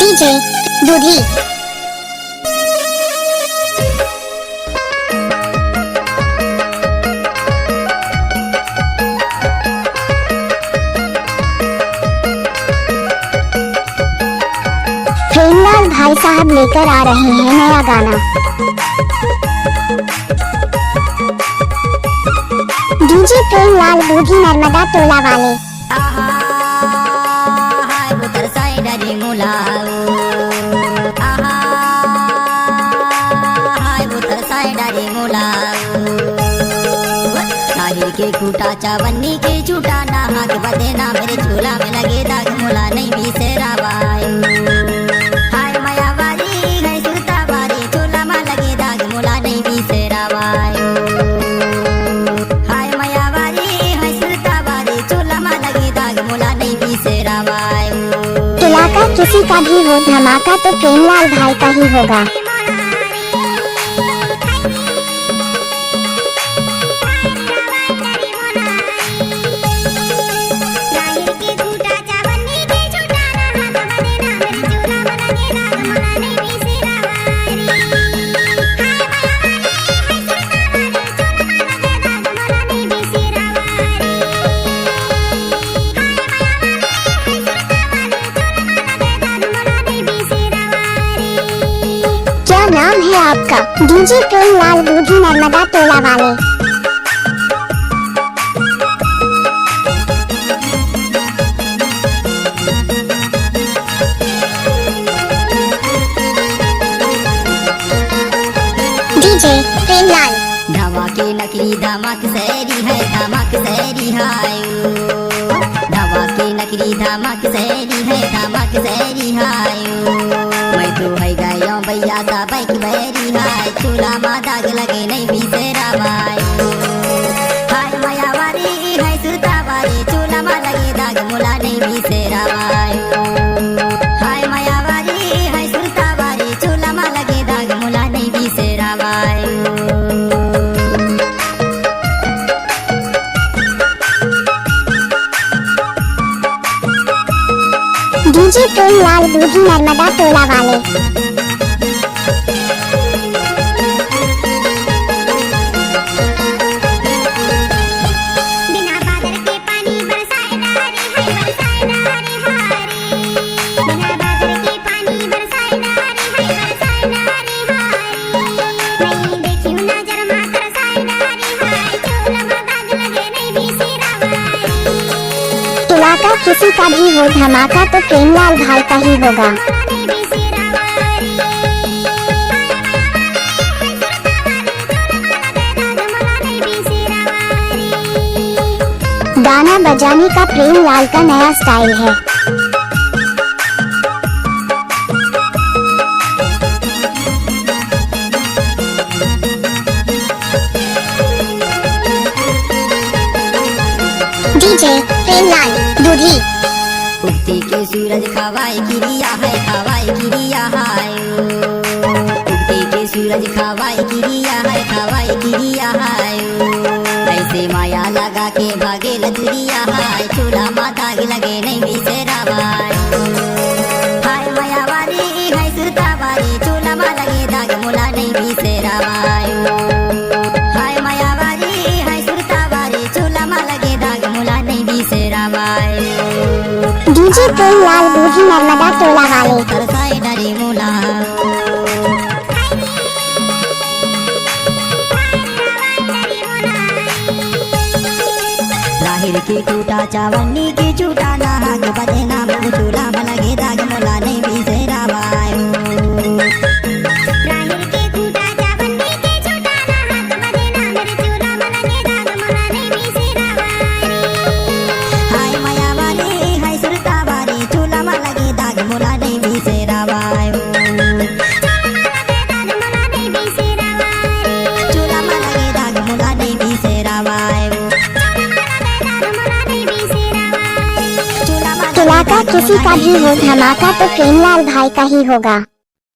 DJ दूधी। प्रेमलाल भाई साहब लेकर आ रहे हैं नया गाना। डीजे प्रेमलाल दूधी नर्मदा टोला वाले। के खूटा चावन्नी के झूठा ना हाथ बदे ना मेरे झूला में लगे दाग मोला नहीं भी सेरा बाई। हाय माया वाली है सुरता वाली झूला में लगे दाग मोला नहीं भी सेरा बाई। हाय माया वाली है सुरता वाली झूला में लगे दाग मोला नहीं भी सेरा बाई। इलाका किसी का भी हो धमाका तो प्रेमलाल भाई का ही होगा। क्या नाम है आपका? डीजे प्रेमलाल दूधी नर्मदा टोला वाले। डीजे प्रेमलाल। धमाके नकली धमाक सैरी है धमाक सैरी हाय। धमाके नकली धमाक सैरी है धमाक सैरी हाय। मैं तो है गया भैया सा बैक बैरी हाय। चूल्हा में दाग लगे नहीं भी सेरा भाई। हाय माया वाली है सुरता वाली चूल्हा में लगे दाग मोला नहीं भी सेरा भाई। हाय माया वाली है सुरता वाली चूल्हा में लगे दाग मोला नहीं भी सेरा भाई। डीजे प्रेमलाल दूधी नर्मदा टोला वाले। बिना बादल के पानी बरसाए ना रे हाय बरसाए ना रे हाय। बिना बादल के पानी बरसाए ना रे हाय बरसाए ना रे हाय। नहीं देखी नजर मा तरसाए ना रे हाय। चोला मा दाग लगे नहीं भी सिरा भाई। इलाका किसी का भी हो धमाका तो प्रेमलाल भाई का ही होगा। गाना बजाने का प्रेमलाल का नया स्टाइल है। डीजे प्रेमलाल दूधी। उगती के सूरज खवाई गिरिया है खवाई गिरिया है। उगती के सूरज खवाई गिरिया है खवाई गिरिया है। ऐसे माया लगा के भागे लजुरिया है। चूल्हा में दाग लगे नहीं भी सेरा भाई। हाय माया वाली है सुरता वाली चूल्हा में लगे दाग मोला नहीं भी सेरा भाई। हाय माया वाली है सुरता वाली चूल्हा में लगे दाग मोला नहीं भी सेरा भाई। डीजे प्रेमलाल दूधी नर्मदा टोला वाले। तरसाए डरे मोला लाहिर की टूटा चावन्नी की झूठा ना हाथ बदे ना मुझ चूल्हा में लगे दाग मोला नहीं भी सेरा भाई। राहिर के टूटा चावन्नी के झूठा ना हाथ बदे ना मेरे चूल्हा में लगे दाग मोला नहीं भी सिरा भाई। हाय माया वाली है सुरता वाली चूल्हा में लगे दाग मोला नहीं भी सेरा भाई। चूल्हा में लगे दाग मोला नहीं भी सेरा भाई। इलाका किसी का भी हो धमाका तो प्रेमलाल भाई का ही होगा।